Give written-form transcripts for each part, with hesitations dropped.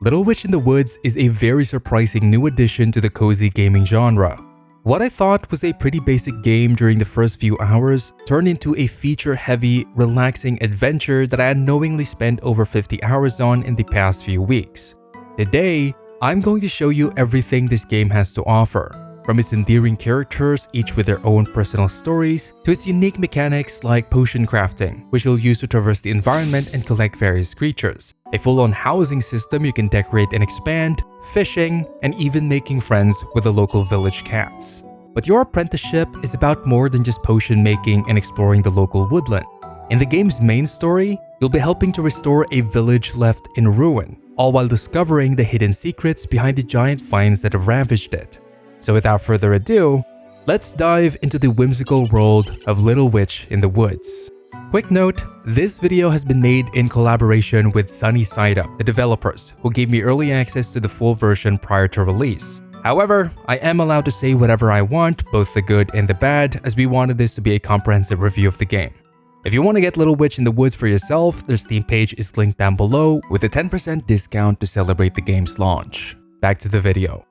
Little Witch in the Woods is a very surprising new addition to the cozy gaming genre. What I thought was a pretty basic game during the first few hours turned into a feature-heavy, relaxing adventure that I unknowingly spent over 50 hours on in the past few weeks. Today, I'm going to show you everything this game has to offer. From its endearing characters, each with their own personal stories, to its unique mechanics like potion crafting, which you'll use to traverse the environment and collect various creatures, a full-on housing system you can decorate and expand, fishing, and even making friends with the local village cats. But your apprenticeship is about more than just potion making and exploring the local woodland. In the game's main story, you'll be helping to restore a village left in ruin, all while discovering the hidden secrets behind the giant vines that have ravaged it. So without further ado, let's dive into the whimsical world of Little Witch in the Woods. Quick note, this video has been made in collaboration with Sunny Side Up, the developers, who gave me early access to the full version prior to release. However, I am allowed to say whatever I want, both the good and the bad, as we wanted this to be a comprehensive review of the game. If you want to get Little Witch in the Woods for yourself, their Steam page is linked down below with a 10% discount to celebrate the game's launch. Back to the video.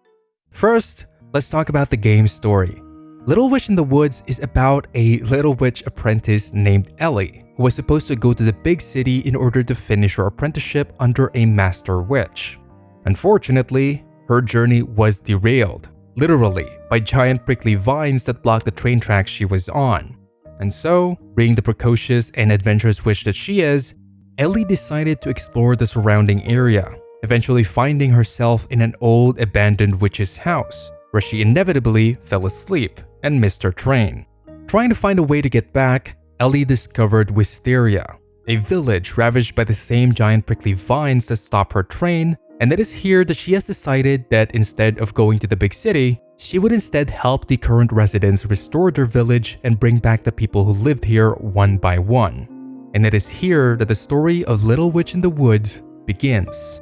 First, let's talk about the game's story. Little Witch in the Woods is about a Little Witch apprentice named Ellie, who was supposed to go to the big city in order to finish her apprenticeship under a master witch. Unfortunately, her journey was derailed, literally, by giant prickly vines that blocked the train tracks she was on. And so, being the precocious and adventurous witch that she is, Ellie decided to explore the surrounding area, eventually finding herself in an old abandoned witch's house, where she inevitably fell asleep and missed her train. Trying to find a way to get back, Ellie discovered Wisteria, a village ravaged by the same giant prickly vines that stopped her train, and it is here that she has decided that instead of going to the big city, she would instead help the current residents restore their village and bring back the people who lived here one by one. And it is here that the story of Little Witch in the Woods begins.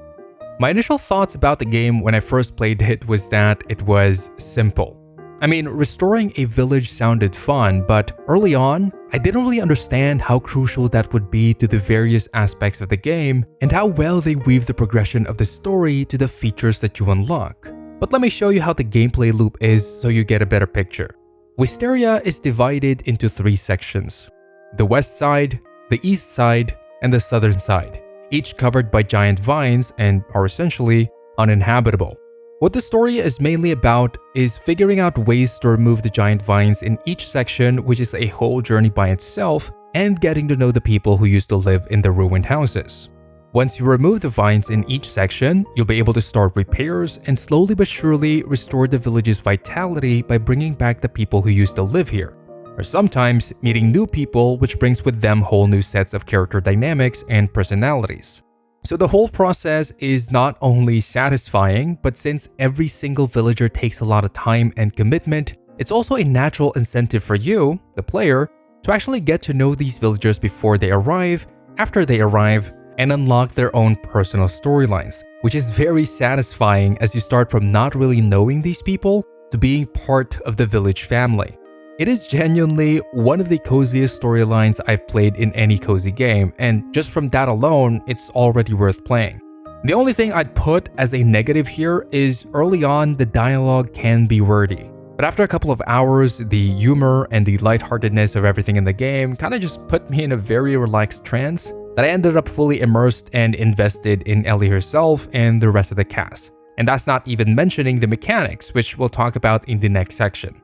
My initial thoughts about the game when I first played it was that it was simple. I mean, restoring a village sounded fun, but early on, I didn't really understand how crucial that would be to the various aspects of the game and how well they weave the progression of the story to the features that you unlock. But let me show you how the gameplay loop is so you get a better picture. Wisteria is divided into 3 sections: the west side, the east side, and the southern side, each covered by giant vines and are essentially uninhabitable. What the story is mainly about is figuring out ways to remove the giant vines in each section, which is a whole journey by itself, and getting to know the people who used to live in the ruined houses. Once you remove the vines in each section, you'll be able to start repairs and slowly but surely restore the village's vitality by bringing back the people who used to live here, or sometimes meeting new people, which brings with them whole new sets of character dynamics and personalities. So the whole process is not only satisfying, but since every single villager takes a lot of time and commitment, it's also a natural incentive for you, the player, to actually get to know these villagers before they arrive, after they arrive, and unlock their own personal storylines, which is very satisfying as you start from not really knowing these people to being part of the village family. It is genuinely one of the coziest storylines I've played in any cozy game, and just from that alone, it's already worth playing. The only thing I'd put as a negative here is early on the dialogue can be wordy, but after a couple of hours, the humor and the lightheartedness of everything in the game kind of just put me in a very relaxed trance that I ended up fully immersed and invested in Ellie herself and the rest of the cast. And that's not even mentioning the mechanics, which we'll talk about in the next section.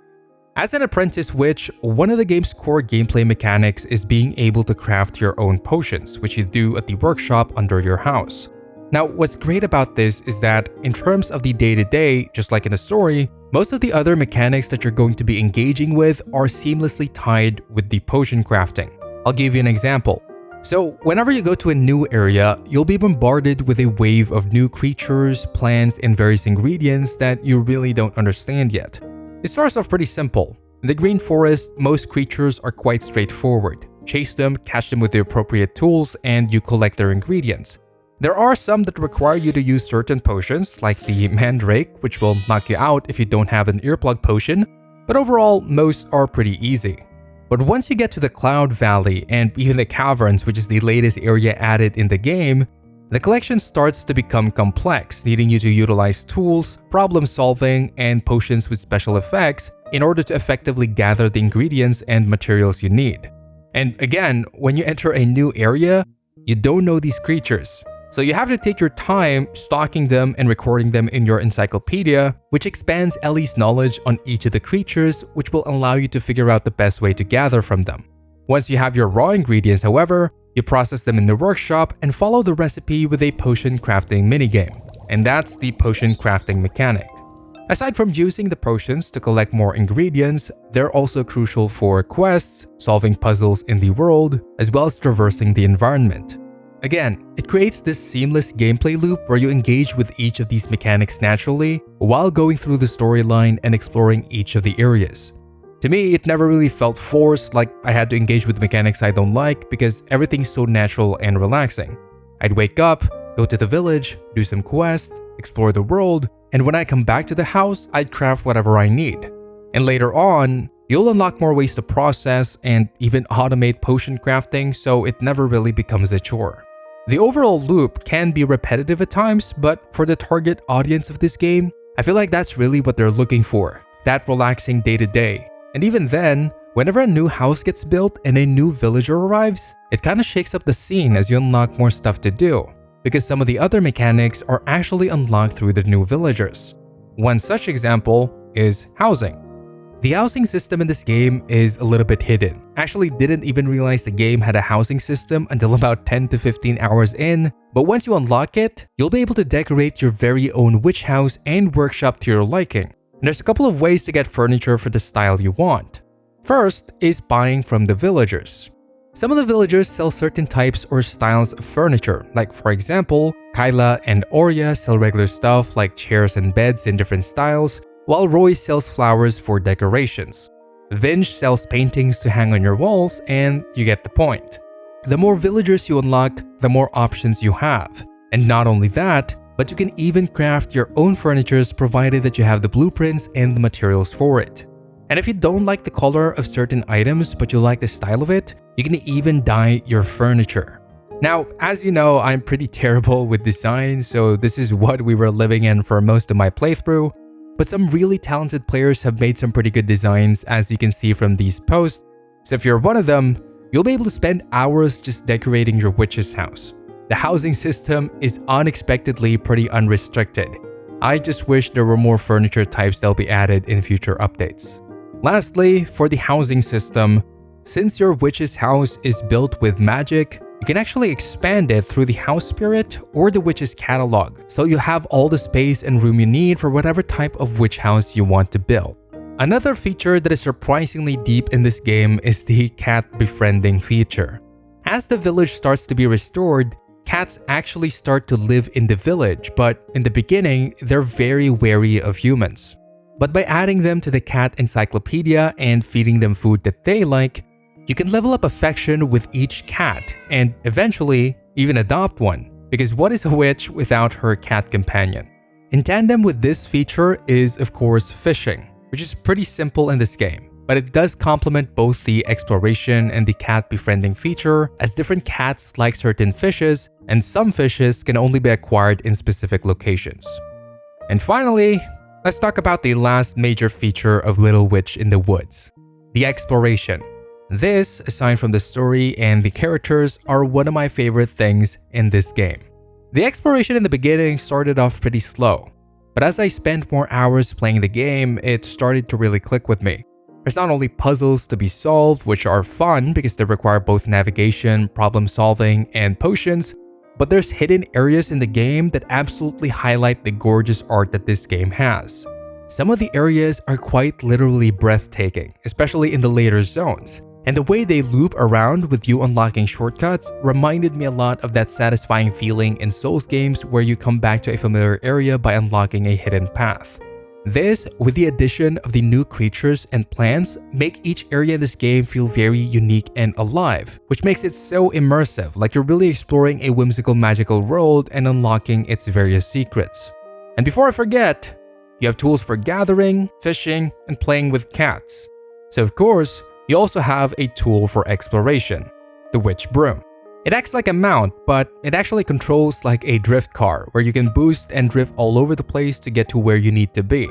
As an apprentice witch, one of the game's core gameplay mechanics is being able to craft your own potions, which you do at the workshop under your house. Now, what's great about this is that in terms of the day-to-day, just like in the story, most of the other mechanics that you're going to be engaging with are seamlessly tied with the potion crafting. I'll give you an example. So, whenever you go to a new area, you'll be bombarded with a wave of new creatures, plants, and various ingredients that you really don't understand yet. It starts off pretty simple. In the Green Forest, most creatures are quite straightforward. Chase them, catch them with the appropriate tools, and you collect their ingredients. There are some that require you to use certain potions, like the Mandrake, which will knock you out if you don't have an earplug potion, but overall, most are pretty easy. But once you get to the Cloud Valley and even the Caverns, which is the latest area added in the game, The collection starts to become complex, needing you to utilize tools, problem solving, and potions with special effects in order to effectively gather the ingredients and materials you need. And again, when you enter a new area, you don't know these creatures. So you have to take your time stalking them and recording them in your encyclopedia, which expands Ellie's knowledge on each of the creatures, which will allow you to figure out the best way to gather from them. Once you have your raw ingredients, however, you process them in the workshop and follow the recipe with a potion crafting minigame. And that's the potion crafting mechanic. Aside from using the potions to collect more ingredients, they're also crucial for quests, solving puzzles in the world, as well as traversing the environment. Again, it creates this seamless gameplay loop where you engage with each of these mechanics naturally while going through the storyline and exploring each of the areas. To me, it never really felt forced, like I had to engage with mechanics I don't like, because everything's so natural and relaxing. I'd wake up, go to the village, do some quests, explore the world, and when I come back to the house, I'd craft whatever I need. And later on, you'll unlock more ways to process and even automate potion crafting, so it never really becomes a chore. The overall loop can be repetitive at times, but for the target audience of this game, I feel like that's really what they're looking for, that relaxing day-to-day. And even then, whenever a new house gets built and a new villager arrives, it kinda shakes up the scene as you unlock more stuff to do, because some of the other mechanics are actually unlocked through the new villagers. One such example is housing. The housing system in this game is a little bit hidden. I actually didn't even realize the game had a housing system until about 10 to 15 hours in, but once you unlock it, you'll be able to decorate your very own witch house and workshop to your liking. And there's a couple of ways to get furniture for the style you want. First is buying from the villagers. Some of the villagers sell certain types or styles of furniture, like for example, Kyla and Orya sell regular stuff like chairs and beds in different styles, while Roy sells flowers for decorations. Vinge sells paintings to hang on your walls, and you get the point. The more villagers you unlock, the more options you have. And not only that, but you can even craft your own furnitures provided that you have the blueprints and the materials for it. And if you don't like the color of certain items but you like the style of it, you can even dye your furniture. Now, as you know, I'm pretty terrible with design, so this is what we were living in for most of my playthrough. But some really talented players have made some pretty good designs, as you can see from these posts. So if you're one of them, you'll be able to spend hours just decorating your witch's house. The housing system is unexpectedly pretty unrestricted. I just wish there were more furniture types that'll be added in future updates. Lastly, for the housing system, since your witch's house is built with magic, you can actually expand it through the house spirit or the witch's catalog, so you'll have all the space and room you need for whatever type of witch house you want to build. Another feature that is surprisingly deep in this game is the cat befriending feature. As the village starts to be restored, cats actually start to live in the village, but in the beginning, they're very wary of humans. But by adding them to the cat encyclopedia and feeding them food that they like, you can level up affection with each cat and eventually even adopt one, because what is a witch without her cat companion? In tandem with this feature is, of course, fishing, which is pretty simple in this game, but it does complement both the exploration and the cat befriending feature, as different cats like certain fishes, and some fishes can only be acquired in specific locations. And finally, let's talk about the last major feature of Little Witch in the Woods, the exploration. This, aside from the story and the characters, are one of my favorite things in this game. The exploration in the beginning started off pretty slow, but as I spent more hours playing the game, it started to really click with me. There's not only puzzles to be solved, which are fun because they require both navigation, problem solving, and potions, but there's hidden areas in the game that absolutely highlight the gorgeous art that this game has. Some of the areas are quite literally breathtaking, especially in the later zones. And the way they loop around with you unlocking shortcuts reminded me a lot of that satisfying feeling in Souls games where you come back to a familiar area by unlocking a hidden path. This, with the addition of the new creatures and plants, make each area in this game feel very unique and alive, which makes it so immersive, like you're really exploring a whimsical magical world and unlocking its various secrets. And before I forget, you have tools for gathering, fishing, and playing with cats. So of course, you also have a tool for exploration, the Witch Broom. It acts like a mount, but it actually controls like a drift car where you can boost and drift all over the place to get to where you need to be.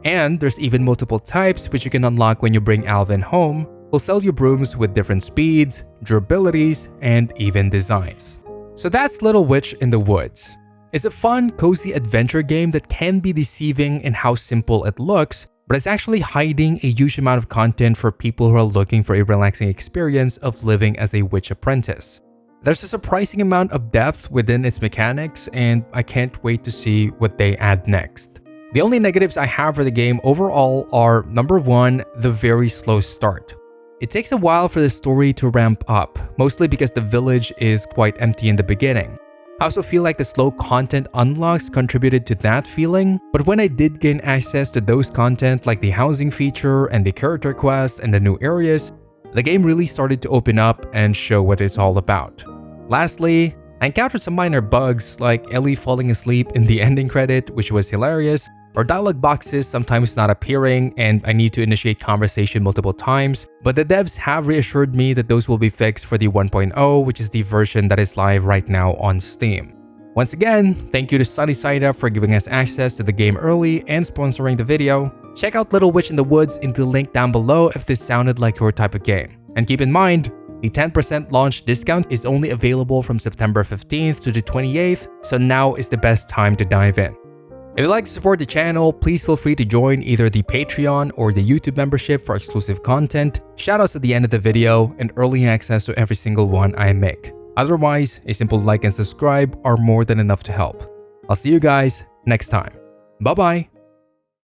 And there's even multiple types which you can unlock when you bring Alvin home. We'll sell you brooms with different speeds, durabilities, and even designs. So that's Little Witch in the Woods. It's a fun, cozy adventure game that can be deceiving in how simple it looks, but it's actually hiding a huge amount of content for people who are looking for a relaxing experience of living as a witch apprentice. There's a surprising amount of depth within its mechanics, and I can't wait to see what they add next. The only negatives I have for the game overall are, number one, the very slow start. It takes a while for the story to ramp up, mostly because the village is quite empty in the beginning. I also feel like the slow content unlocks contributed to that feeling, but when I did gain access to those content like the housing feature and the character quest and the new areas, the game really started to open up and show what it's all about. Lastly, I encountered some minor bugs like Ellie falling asleep in the ending credit, which was hilarious, or dialogue boxes sometimes not appearing and I need to initiate conversation multiple times, but the devs have reassured me that those will be fixed for the 1.0, which is the version that is live right now on Steam. Once again, thank you to Sunny Side Up for giving us access to the game early and sponsoring the video. Check out Little Witch in the Woods in the link down below if this sounded like your type of game. And keep in mind, the 10% launch discount is only available from September 15th to the 28th, so now is the best time to dive in. If you'd like to support the channel, please feel free to join either the Patreon or the YouTube membership for exclusive content, shoutouts at the end of the video, and early access to every single one I make. Otherwise, a simple like and subscribe are more than enough to help. I'll see you guys next time. Bye bye!